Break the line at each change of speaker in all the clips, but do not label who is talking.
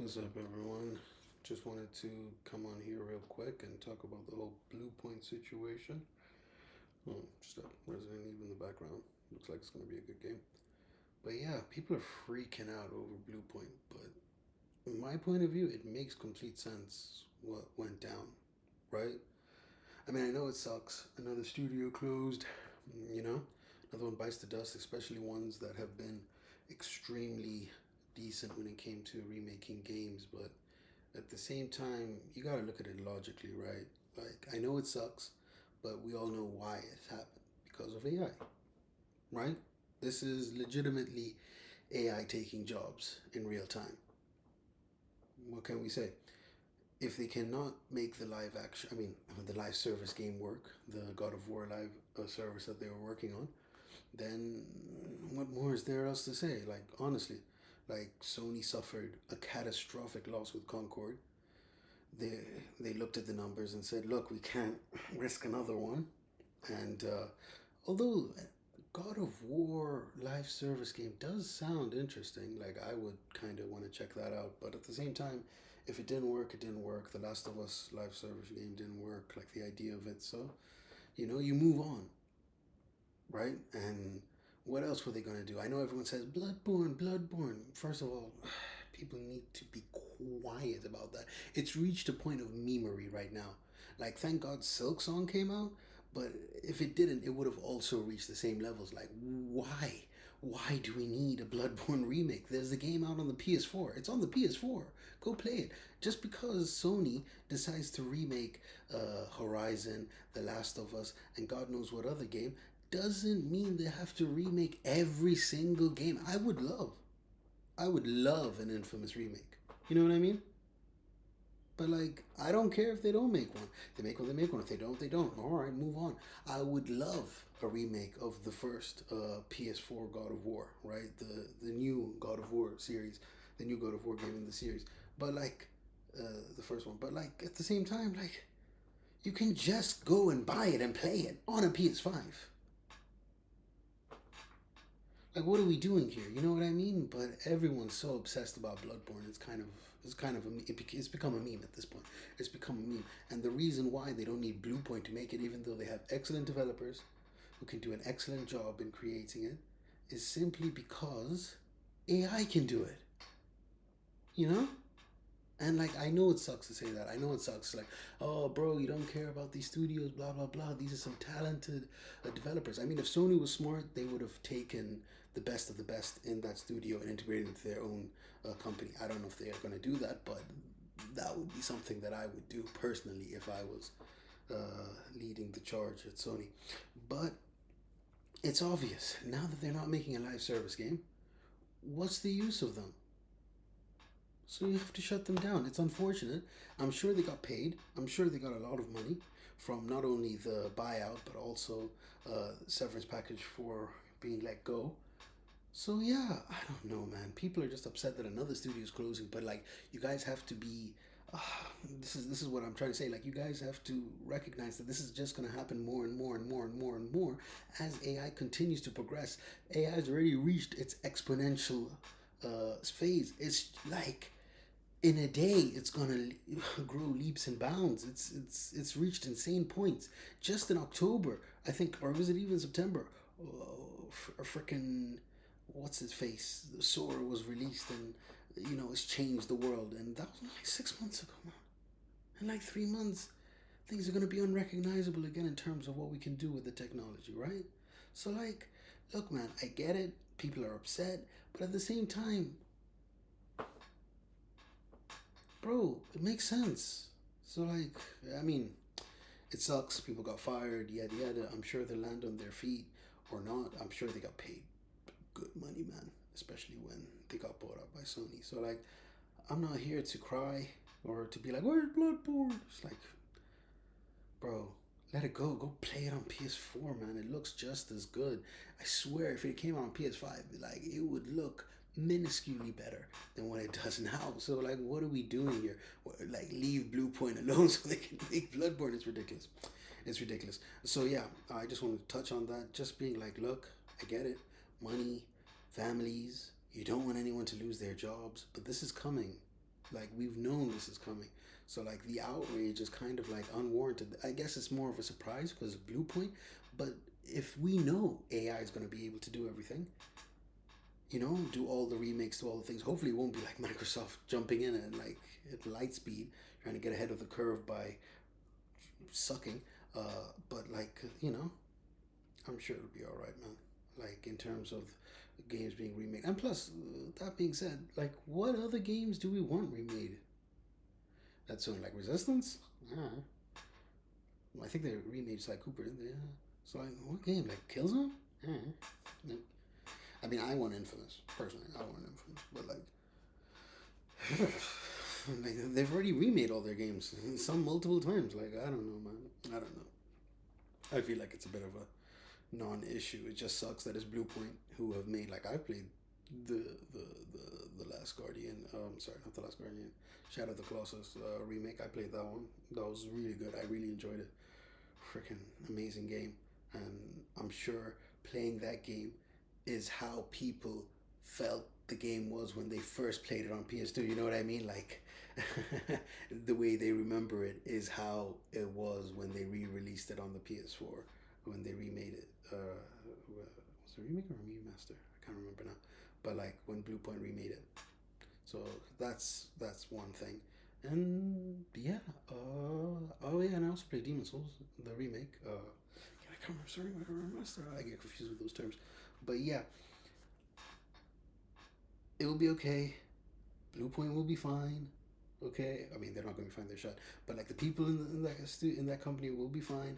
What's up, everyone? Just wanted to come on here real quick and talk about the whole Bluepoint situation. Oh, just a Resident Evil in the background. Looks like it's going to be a good game. But yeah, people are freaking out over Bluepoint. But in my point of view, it makes complete sense what went down, right? I mean, I know it sucks. Another studio closed, you know? Another one bites the dust, especially ones that have been extremely decent when it came to remaking games. But at the same time, you gotta look at it logically, right? Like, I know it sucks, but we all know why it happened because of AI, right? This is legitimately AI taking jobs in real time. What can we say? If they cannot make the live action, the live service game work, the God of War live service that they were working on, then what more is there else to say? Like, honestly, like Sony suffered a catastrophic loss with Concord. they they looked at the numbers and said, "Look, we can't risk another one." And although God of War live service game does sound interesting, like I would kind of want to check that out. But at the same time, if it didn't work, it didn't work. The Last of Us live service game didn't work. Like the idea of it, so you move on, right? And what else were they gonna do? I know everyone says Bloodborne, Bloodborne. First of all, people need to be quiet about that. It's reached a point of memery right now. Like, thank God Silk Song came out, but if it didn't, it would have also reached the same levels. Like, why? Why do we need a Bloodborne remake? There's a game out on the PS4. It's on the PS4. Go play it. Just because Sony decides to remake Horizon, The Last of Us, and God knows what other game, doesn't mean they have to remake every single game. I would love an Infamous remake. You know what I mean? But like, I don't care if they don't make one. They make one, they make one. If they don't, they don't. All right, move on. I would love a remake of the first PS4 God of War, right? The new God of War series, the new God of War game in the series. But like, the first one. But like, at the same time, like, you can just go and buy it and play it on a PS5. Like, what are we doing here? You know what I mean? But everyone's so obsessed about Bloodborne. It's become a meme at this point. It's become a meme, and the reason why they don't need Bluepoint to make it, even though they have excellent developers who can do an excellent job in creating it, is simply because AI can do it. You know? And like, I know it sucks to say that. I know it sucks. Like, oh, bro, you don't care about these studios, blah blah blah. These are some talented developers. I mean, if Sony was smart, they would have taken the best of the best in that studio and integrated into their own company. I don't know if they are going to do that, but that would be something that I would do personally if I was leading the charge at Sony. But it's obvious now that they're not making a live service game. What's the use of them? So you have to shut them down. It's unfortunate. I'm sure they got paid. I'm sure they got a lot of money from not only the buyout but also severance package for being let go. So yeah, I don't know, man. People are just upset that another studio is closing, but like, you guys have to be. Uh, this is what I'm trying to say. Like, you guys have to recognize that this is just going to happen more and more and more and more and more as AI continues to progress. AI has already reached its exponential phase. It's like, in a day it's gonna grow leaps and bounds. It's reached insane points. Just in October, I think, or was it even September? Oh, a freaking what's his face? The Sora was released, and it's changed the world. And that was like 6 months ago, man. In like 3 months, things are gonna be unrecognizable again in terms of what we can do with the technology, right? So like, look, man, I get it. People are upset, but at the same time, bro, it makes sense. So like, I mean, it sucks. People got fired, yada yada. I'm sure they land on their feet or not. I'm sure they got paid good money, man. Especially when they got bought up by Sony. So like, I'm not here to cry or to be like, "Where's Bloodborne?" It's like, bro, let it go. Go play it on PS4, man. It looks just as good. I swear, if it came out on PS5, like, it would look minusculely better than what it does now. So like, what are we doing here? Like, leave Bluepoint alone so they can make Bloodborne. It's ridiculous. It's ridiculous. So yeah, I just want to touch on that. Just being like, look, I get it. Money, families. You don't want anyone to lose their jobs, but this is coming. Like we've known this is coming. So like the outrage is kind of like unwarranted. I guess it's more of a surprise because of Bluepoint. But if we know AI is going to be able to do everything, do all the remakes, do all the things. Hopefully, it won't be like Microsoft jumping in and like at light speed trying to get ahead of the curve by sucking. But like I'm sure it'll be all right, man. Like in terms of games being remade, and plus, that being said, like what other games do we want remade? That's sort of like Resistance. Uh, I think they remade Sly Cooper, didn't they? So like, what game? Like Killzone? Uh, I mean, I want Infamous personally. I want Infamous, but like they've already remade all their games, some multiple times. Like I don't know, man. I don't know. I feel like it's a bit of a non-issue. It just sucks that it's Bluepoint who have made like I played the the the Last Guardian. Sorry, not the Last Guardian. Shadow of the Colossus remake. I played that one. That was really good. I really enjoyed it. Freaking amazing game, and I'm sure playing that game is how people felt the game was when they first played it on PS2. You know what I mean? Like the way they remember it is how it was when they re-released it on the PS4, when they remade it. Was it a remake or a remaster? I can't remember now. But like when Bluepoint remade it. So that's one thing. And yeah, oh yeah, and I also played Demon Souls, the remake. I can't remember, sorry, I can't remember. I get confused with those terms, but yeah, it will be okay. Bluepoint will be fine. Okay, I mean they're not going to be fine. They're shut, but like the people in that company will be fine.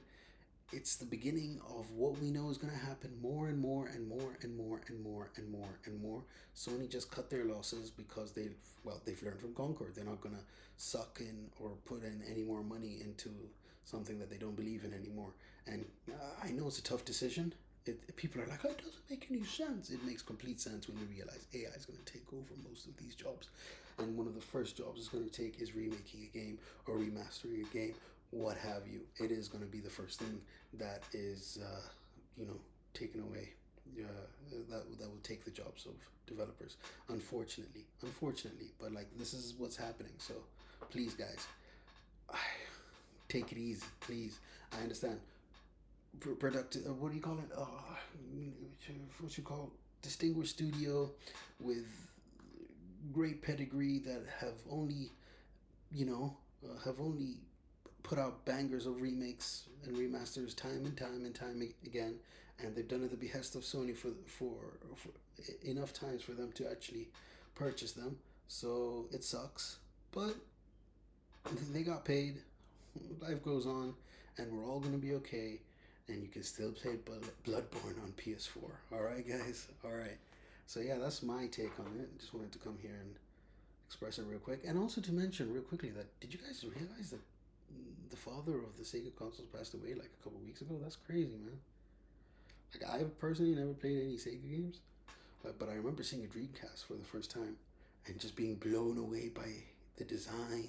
It's the beginning of what we know is going to happen more and more and more and more and more and more and more. Sony just cut their losses because they've learned from Concord. They're not going to suck in or put in any more money into something that they don't believe in anymore. And I know it's a tough decision. People are like, oh, it doesn't make any sense. It makes complete sense when you realize AI is going to take over most of these jobs. And one of the first jobs it's going to take is remaking a game or remastering a game, what have you. It is going to be the first thing that is, taken away. That will take the jobs of developers. Unfortunately, but like this is what's happening. So, please, guys, take it easy, please. I understand. Productive. What do you call it? What you call distinguished studio with great pedigree that have only put out bangers of remakes and remasters time and time and time again, and they've done it at the behest of Sony for enough times for them to actually purchase them. So it sucks, but they got paid. Life goes on, and we're all gonna be okay. And you can still play Bloodborne on PS4. All right, guys. All right. So yeah, that's my take on it. Just wanted to come here and express it real quick, and also to mention real quickly that did you guys realize that the father of the Sega consoles passed away like a couple weeks ago? That's crazy, man. Like I personally never played any Sega games, but I remember seeing a Dreamcast for the first time and just being blown away by the design,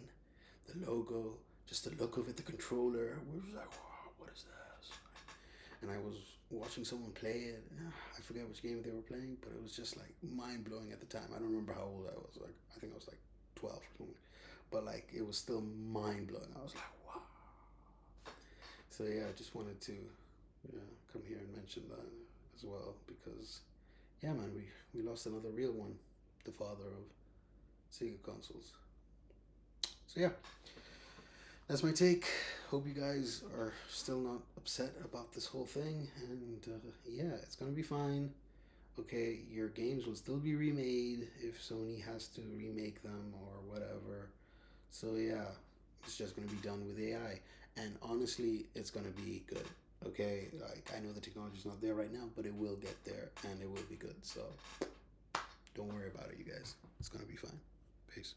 the logo, just the look of it, the controller. We was like, wow, what is this? And I was watching someone play it. I forget which game they were playing, but it was just like mind blowing at the time. I don't remember how old I was. Like I think I was like 12 or something, but like it was still mind blowing. I was like, wow. So yeah, I just wanted to come here and mention that as well because yeah, man, we lost another real one, the father of Sega consoles. So yeah, that's my take. Hope you guys are still not upset about this whole thing, and yeah, it's gonna be fine. Okay, your games will still be remade if Sony has to remake them or whatever. So yeah, it's just gonna be done with AI, and honestly, it's gonna be good. Okay, like I know the technology's not there right now, but it will get there, and it will be good. So don't worry about it, you guys. It's gonna be fine. Peace.